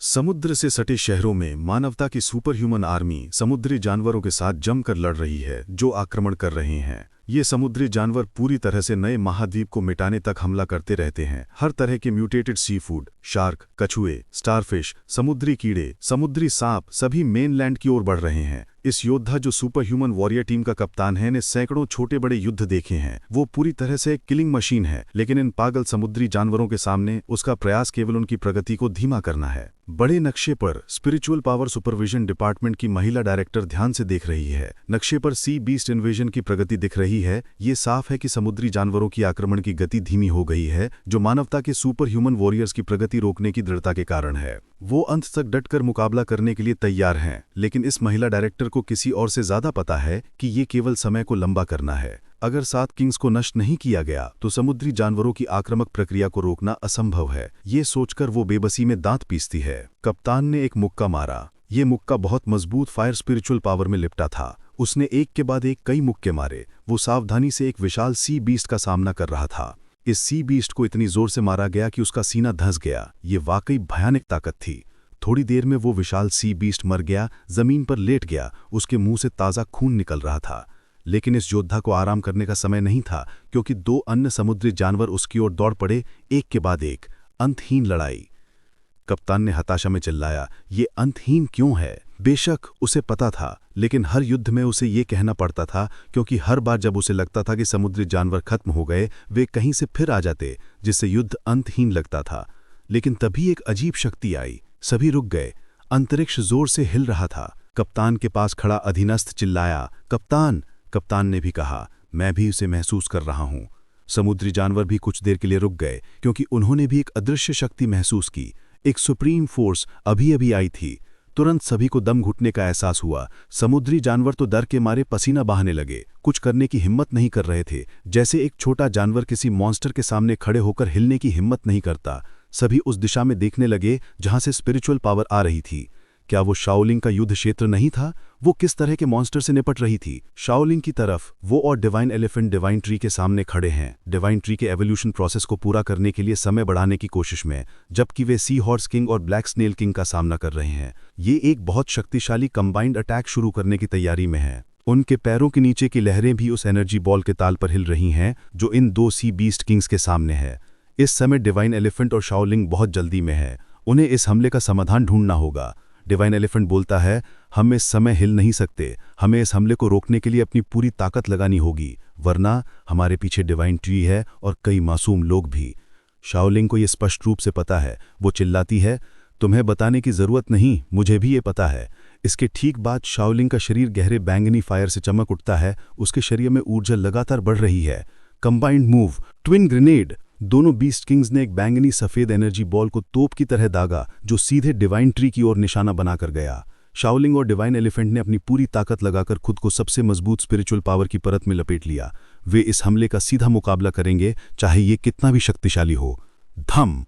समुद्र से सटे शहरों में मानवता की सुपर ह्यूमन आर्मी समुद्री जानवरों के साथ जमकर लड़ रही है, जो आक्रमण कर रहे हैं। ये समुद्री जानवर पूरी तरह से नए महाद्वीप को मिटाने तक हमला करते रहते हैं। हर तरह के म्यूटेटेड सी फूड, शार्क, कछुए, स्टारफिश, समुद्री कीड़े, समुद्री सांप सभी मेनलैंड की ओर बढ़ रहे हैं। इस योद्धा जो सुपर ह्यूमन वॉरियर टीम का कप्तान है ने सैकड़ों छोटे बड़े युद्ध देखे हैं। वो पूरी तरह से एक किलिंग मशीन है, लेकिन इन पागल समुद्री जानवरों के सामने उसका प्रयास केवल उनकी प्रगति को धीमा करना है। बड़े नक्शे पर स्पिरिचुअल पावर सुपरविजन डिपार्टमेंट की महिला डायरेक्टर ध्यान से देख रही है। नक्शे पर सी बीस्ट इन्वेजन की प्रगति दिख रही है। ये साफ है कि समुद्री जानवरों की आक्रमण की गति धीमी हो गई है, जो मानवता के सुपर ह्यूमन वॉरियर्स की प्रगति रोकने की दृढ़ता के कारण है। वो अंत तक डटकर मुकाबला करने के लिए तैयार हैं, लेकिन इस महिला डायरेक्टर को किसी और से ज्यादा पता है कि ये केवल समय को लंबा करना है। अगर 7 किंग्स को नष्ट नहीं किया गया तो समुद्री जानवरों की आक्रामक प्रक्रिया को रोकना असंभव है। ये सोचकर वो बेबसी में दांत पीसती है। कप्तान ने एक मुक्का मारा। ये मुक्का बहुत मजबूत फायर स्पिरिचुअल पावर में लिपटा था। उसने एक के बाद एक कई मुक्के मारे। वो सावधानी से एक विशाल सी बीस्ट का सामना कर रहा था। इस सी बीस्ट को इतनी जोर से मारा गया कि उसका सीना धंस गया। ये वाकई भयानक ताकत थी। थोड़ी देर में वो विशाल सी बीस्ट मर गया, जमीन पर लेट गया। उसके मुंह से ताज़ा खून निकल रहा था। लेकिन इस योद्धा को आराम करने का समय नहीं था, क्योंकि 2 अन्य समुद्री जानवर उसकी ओर दौड़ पड़े, एक के बाद एक। अंतहीन लड़ाई। कप्तान ने हताशा में चिल्लाया, ये अंतहीन क्यों है? बेशक उसे पता था, लेकिन हर युद्ध में उसे ये कहना पड़ता था, क्योंकि हर बार जब उसे लगता था कि समुद्री जानवर खत्म हो गए, वे कहीं से फिर आ जाते, जिससे युद्ध अंतहीन लगता था। लेकिन तभी एक अजीब शक्ति आई। सभी रुक गए। अंतरिक्ष जोर से हिल रहा था। कप्तान के पास खड़ा अधीनस्थ चिल्लाया, कप्तान! कप्तान ने भी कहा, मैं भी उसे महसूस कर रहा हूं। समुद्री जानवर भी कुछ देर के लिए रुक गए, क्योंकि उन्होंने भी एक अदृश्य शक्ति महसूस की। एक सुप्रीम फोर्स अभी अभी आई थी। तुरंत सभी को दम घुटने का एहसास हुआ। समुद्री जानवर तो डर के मारे पसीना बहाने लगे। कुछ करने की हिम्मत नहीं कर रहे थे, जैसे एक छोटा जानवर किसी मॉन्स्टर के सामने खड़े होकर हिलने की हिम्मत नहीं करता। सभी उस दिशा में देखने लगे जहां से स्पिरिचुअल पावर आ रही थी। क्या वो शाओलिंग का युद्ध क्षेत्र नहीं था? वो किस तरह के मॉन्स्टर से निपट रही थी? शाओलिंग की तरफ वो और डिवाइन एलिफेंट डिवाइन ट्री के सामने खड़े हैं, डिवाइन ट्री के एवोल्यूशन प्रोसेस को पूरा करने के लिए समय बढ़ाने की कोशिश में, जबकि वे सी हॉर्स किंग और ब्लैक स्नेल किंग का सामना कर रहे हैं। ये एक बहुत शक्तिशाली कंबाइंड अटैक शुरू करने की तैयारी में है। उनके पैरों के नीचे की लहरें भी उस एनर्जी बॉल के ताल पर हिल रही हैं, जो इन 2 सी बीस्ट किंग्स के सामने है। इस समय डिवाइन एलिफेंट और शाओलिंग बहुत जल्दी में है। उन्हें इस हमले का समाधान ढूंढना होगा। डिवाइन एलिफेंट बोलता है, हम इस समय हिल नहीं सकते। हमें इस हमले को रोकने के लिए अपनी पूरी ताकत लगानी होगी, वरना हमारे पीछे डिवाइन ट्री है और कई मासूम लोग भी। शाओलिंग को यह स्पष्ट रूप से पता है। वो चिल्लाती है, तुम्हें बताने की जरूरत नहीं, मुझे भी ये पता है। इसके ठीक बाद शाओलिंग का शरीर गहरे बैंगनी फायर से चमक उठता है। उसके शरीर में ऊर्जा लगातार बढ़ रही है। Combined move, twin grenade. दोनों बीस्ट किंग्स ने एक बैंगनी सफेद एनर्जी बॉल को तोप की तरह दागा, जो सीधे डिवाइन ट्री की ओर निशाना बनाकर गया। शाओलिंग और डिवाइन एलिफेंट ने अपनी पूरी ताकत लगाकर खुद को सबसे मजबूत स्पिरिचुअल पावर की परत में लपेट लिया। वे इस हमले का सीधा मुकाबला करेंगे, चाहे ये कितना भी शक्तिशाली हो। धम!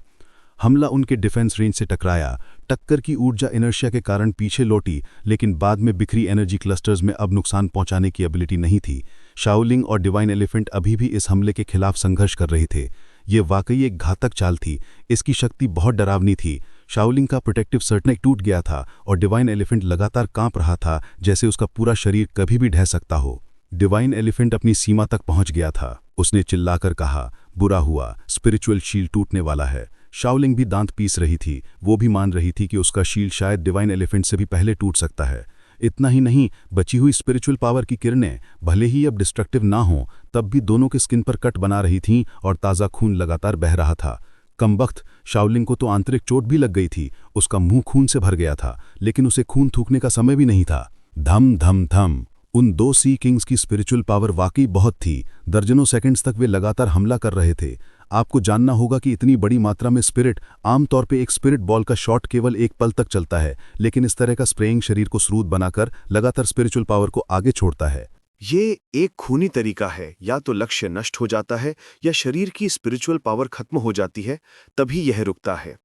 हमला उनके डिफेंस रेंज से टकराया। टक्कर की ऊर्जा इनर्शिया के कारण पीछे लौटी, लेकिन बाद में बिखरी एनर्जी क्लस्टर्स में अब नुकसान पहुंचाने की एबिलिटी नहीं थी। शाओलिंग और डिवाइन एलिफेंट अभी भी इस हमले के खिलाफ संघर्ष कर रहे थे। ये वाकई एक घातक चाल थी। इसकी शक्ति बहुत डरावनी थी। शाओलिंग का प्रोटेक्टिव सर्टनेक टूट गया था और डिवाइन एलिफेंट लगातार कांप रहा था, जैसे उसका पूरा शरीर कभी भी ढह सकता हो। डिवाइन एलिफेंट अपनी सीमा तक पहुंच गया था। उसने चिल्लाकर कहा, बुरा हुआ, स्पिरिचुअल शील्ड टूटने वाला है। शाओलिंग भी दांत पीस रही थी। वो भी मान रही थी कि उसका शील्ड शायद डिवाइन एलिफेंट से भी पहले टूट सकता है। इतना ही नहीं, बची हुई स्पिरिचुअल पावर की किरणें भले ही अब डिस्ट्रक्टिव ना हों, तब भी दोनों के स्किन पर कट बना रही थीं और ताज़ा खून लगातार बह रहा था। कमबख्त, शाओलिंग को तो आंतरिक चोट भी लग गई थी। उसका मुंह खून से भर गया था, लेकिन उसे खून थूकने का समय भी नहीं था। धम धम धम! उन 2 सी किंग्स की स्पिरिचुअल पावर वाकई बहुत थी। दर्जनों सेकंड्स तक वे लगातार हमला कर रहे थे। आपको जानना होगा कि इतनी बड़ी मात्रा में स्पिरिट, आमतौर पे एक स्पिरिट बॉल का शॉट केवल एक पल तक चलता है, लेकिन इस तरह का स्प्रेइंग शरीर को स्रूद बनाकर लगातार स्पिरिचुअल पावर को आगे छोड़ता है। ये एक खूनी तरीका है। या तो लक्ष्य नष्ट हो जाता है या शरीर की स्पिरिचुअल पावर खत्म हो जाती है, तभी यह रुकता है।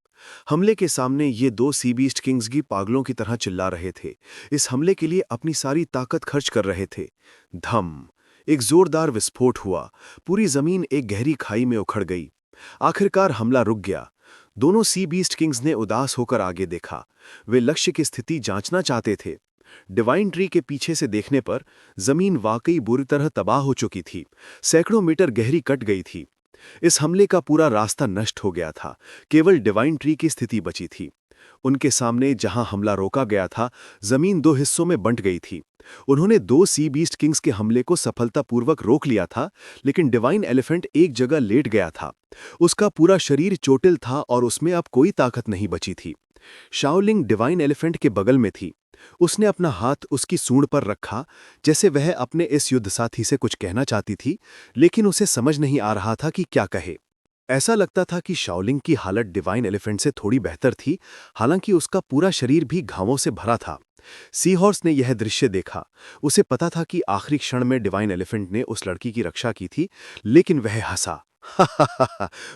हमले के सामने ये 2 सी बीस्ट किंग्स भी पागलों की तरह चिल्ला रहे थे। इस हमले के लिए अपनी सारी ताकत खर्च कर रहे थे। धम! एक जोरदार विस्फोट हुआ। पूरी जमीन एक गहरी खाई में उखड़ गई। आखिरकार हमला रुक गया। दोनों सी बीस्ट किंग्स ने उदास होकर आगे देखा। वे लक्ष्य की स्थिति जांचना चाहते थे। डिवाइन ट्री के पीछे से देखने पर जमीन वाकई बुरी तरह तबाह हो चुकी थी। सैकड़ों मीटर गहरी कट गई थी। इस हमले का पूरा रास्ता नष्ट हो गया था। केवल डिवाइन ट्री की स्थिति बची थी। उनके सामने जहां हमला रोका गया था, जमीन दो हिस्सों में बंट गई थी। उन्होंने दो सी बीस्ट किंग्स के हमले को सफलतापूर्वक रोक लिया था, लेकिन डिवाइन एलिफेंट एक जगह लेट गया था। उसका पूरा शरीर चोटिल था और उसमें अब कोई ताकत नहीं बची थी। शाओलिंग डिवाइन एलिफेंट के बगल में थी। उसने अपना हाथ उसकी सूंड पर रखा, जैसे वह अपने इस युद्ध साथी से कुछ कहना चाहती थी, लेकिन उसे समझ नहीं आ रहा था कि क्या कहे। ऐसा लगता था कि शाओलिंग की हालत डिवाइन एलिफेंट से थोड़ी बेहतर थी, हालांकि उसका पूरा शरीर भी घावों से भरा था। सी हॉर्स ने यह दृश्य देखा। उसे पता था कि आखिरी क्षण में डिवाइन एलिफेंट ने उस लड़की की रक्षा की थी, लेकिन वह हंसा।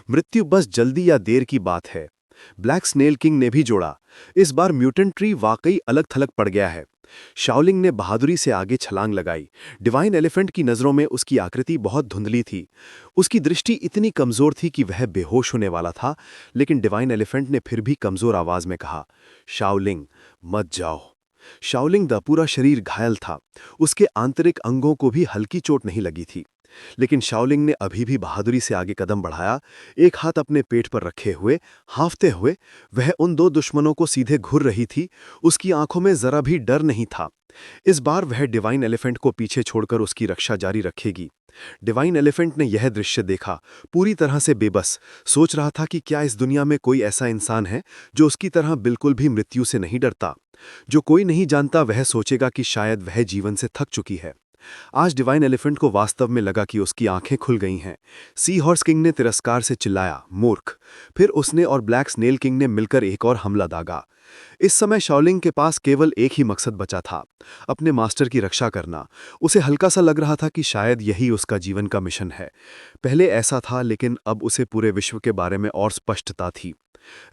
मृत्यु बस जल्दी या देर की बात है। ब्लैक स्नेल किंग ने भी जोड़ा, इस बार म्यूटेंट ट्री वाकई अलग थलग पड़ गया है। शाओलिंग ने बहादुरी से आगे छलांग लगाई। डिवाइन एलिफेंट की नज़रों में उसकी आकृति बहुत धुंधली थी। उसकी दृष्टि इतनी कमज़ोर थी कि वह बेहोश होने वाला था, लेकिन डिवाइन एलिफेंट ने फिर भी कमज़ोर आवाज़ में कहा, शाओलिंग, मत जाओ। शाओलिंग का पूरा शरीर घायल था। उसके आंतरिक अंगों को भी हल्की चोट नहीं लगी थी, लेकिन शाओलिंग ने अभी भी बहादुरी से आगे कदम बढ़ाया। एक हाथ अपने पेट पर रखे हुए, हांफते हुए, वह उन दो दुश्मनों को सीधे घूर रही थी। उसकी आंखों में जरा भी डर नहीं था। इस बार वह डिवाइन एलिफेंट को पीछे छोड़कर उसकी रक्षा जारी रखेगी। डिवाइन एलिफेंट ने यह दृश्य देखा, पूरी तरह से बेबस। सोच रहा था कि क्या इस दुनिया में कोई ऐसा इंसान है जो उसकी तरह बिल्कुल भी मृत्यु से नहीं डरता। जो कोई नहीं जानता वह सोचेगा कि शायद वह जीवन से थक चुकी है। आज डिवाइन एलिफेंट को वास्तव में लगा कि उसकी आंखें खुल गई हैं। सी हॉर्स किंग ने तिरस्कार से चिल्लाया, मूर्ख। फिर उसने और ब्लैक स्नेल किंग ने मिलकर एक और हमला दागा। इस समय शाओलिंग के पास केवल एक ही मकसद बचा था, अपने मास्टर की रक्षा करना। उसे हल्का सा लग रहा था कि शायद यही उसका जीवन का मिशन है। पहले ऐसा था, लेकिन अब उसे पूरे विश्व के बारे में और स्पष्टता थी।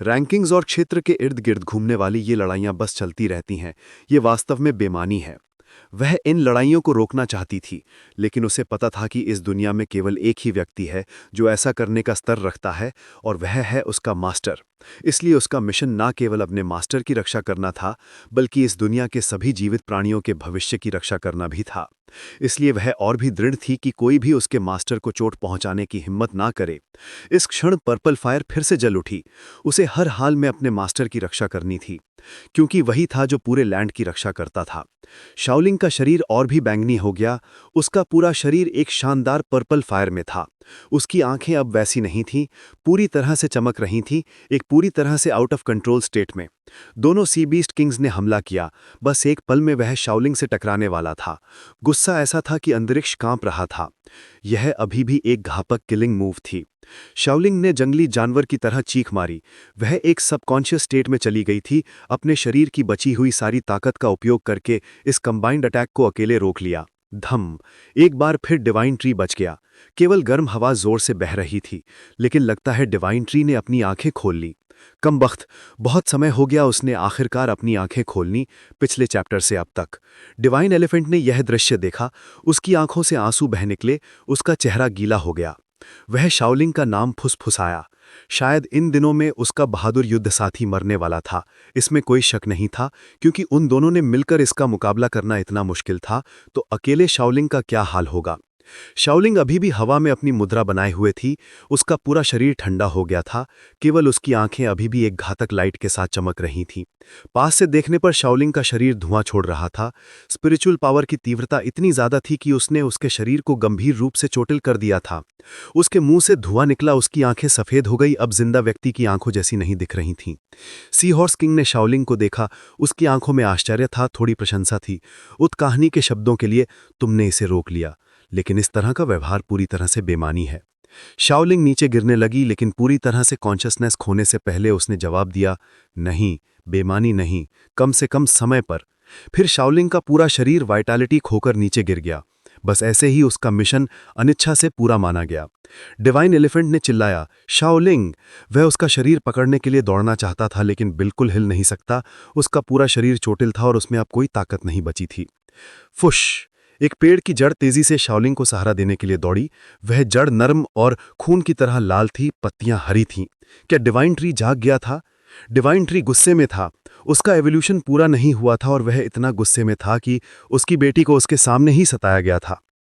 रैंकिंग्स और क्षेत्र के इर्द गिर्द घूमने वाली ये लड़ाइयां बस चलती रहती हैं। ये वास्तव में बेमानी है। वह इन लड़ाइयों को रोकना चाहती थी, लेकिन उसे पता था कि इस दुनिया में केवल एक ही व्यक्ति है जो ऐसा करने का स्तर रखता है, और वह है उसका मास्टर। इसलिए उसका मिशन ना केवल अपने मास्टर की रक्षा करना था, बल्कि इस दुनिया के सभी जीवित प्राणियों के भविष्य की रक्षा करना भी था। इसलिए वह और भी दृढ़ थी कि कोई भी उसके मास्टर को चोट पहुंचाने की हिम्मत ना करे। इस क्षण पर्पल फायर फिर से जल उठी। उसे हर हाल में अपने मास्टर की रक्षा करनी थी, क्योंकि वही था जो पूरे लैंड की रक्षा करता था। शाओलिंग का शरीर और भी बैंगनी हो गया। उसका पूरा शरीर एक शानदार पर्पल फायर में था। उसकी आंखें अब वैसी नहीं थीं, पूरी तरह से चमक रही थीं, एक पूरी तरह से आउट ऑफ कंट्रोल स्टेट में। दोनों सी बीस्ट किंग्स ने हमला किया। बस एक पल में वह शाओलिंग से टकराने वाला था। गुस्सा ऐसा था कि अंतरिक्ष कांप रहा था। यह अभी भी एक घातक किलिंग मूव थी। शाओलिंग ने जंगली जानवर की तरह चीख मारी। वह एक सबकॉन्शियस स्टेट में चली गई थी, अपने शरीर की बची हुई सारी ताकत का उपयोग करके इस कंबाइंड अटैक को अकेले रोक लिया। धम! एक बार फिर डिवाइन ट्री बच गया। केवल गर्म हवा जोर से बह रही थी, लेकिन लगता है डिवाइन ट्री ने अपनी आंखें खोल ली। कमबख्त, बहुत समय हो गया उसने आखिरकार अपनी आंखें खोलनी, पिछले चैप्टर से अब तक। डिवाइन एलिफेंट ने यह दृश्य देखा। उसकी आंखों से आंसू बह निकले, उसका चेहरा गीला हो गया। वह शाओलिंग का नाम फुसफुसाया। शायद इन दिनों में उसका बहादुर युद्ध साथी मरने वाला था, इसमें कोई शक नहीं था, क्योंकि उन दोनों ने मिलकर इसका मुकाबला करना इतना मुश्किल था, तो अकेले शाओलिंग का क्या हाल होगा। शाओलिंग अभी भी हवा में अपनी मुद्रा बनाए हुए थी। उसका पूरा शरीर ठंडा हो गया था, केवल उसकी आंखें अभी भी एक घातक लाइट के साथ चमक रही थीं। पास से देखने पर शाओलिंग का शरीर धुआं छोड़ रहा था। स्पिरिचुअल पावर की तीव्रता इतनी ज्यादा थी कि उसने उसके शरीर को गंभीर रूप से चोटिल कर दिया था। उसके मुंह से धुआं निकला, उसकी आंखें सफेद हो गई, अब जिंदा व्यक्ति की आंखों जैसी नहीं दिख रही थीं। सी हॉर्स किंग ने शाओलिंग को देखा। उसकी आंखों में आश्चर्य था, थोड़ी प्रशंसा थी। उत कहानी के शब्दों के लिए, तुमने इसे रोक लिया, लेकिन इस तरह का व्यवहार पूरी तरह से बेमानी है। शाओलिंग नीचे गिरने लगी, लेकिन पूरी तरह से कॉन्शियसनेस खोने से पहले उसने जवाब दिया, नहीं, बेमानी नहीं, कम से कम समय पर। फिर शाओलिंग का पूरा शरीर वाइटैलिटी खोकर नीचे गिर गया। बस ऐसे ही उसका मिशन अनिच्छा से पूरा माना गया। डिवाइन एलिफेंट ने चिल्लाया, शाओलिंग! वह उसका शरीर पकड़ने के लिए दौड़ना चाहता था, लेकिन बिल्कुल हिल नहीं सकता। उसका पूरा शरीर चोटिल था और उसमें अब कोई ताकत नहीं बची थी। फुश! एक पेड़ की जड़ तेजी से शाओलिंग को सहारा देने के लिए दौड़ी। वह जड़ नरम और खून की तरह लाल थी, पत्तियां हरी थीं। क्या डिवाइन ट्री जाग गया था? डिवाइन ट्री गुस्से में था। उसका एवोल्यूशन पूरा नहीं हुआ था और वह इतना गुस्से में था कि उसकी बेटी को उसके सामने ही सताया गया था।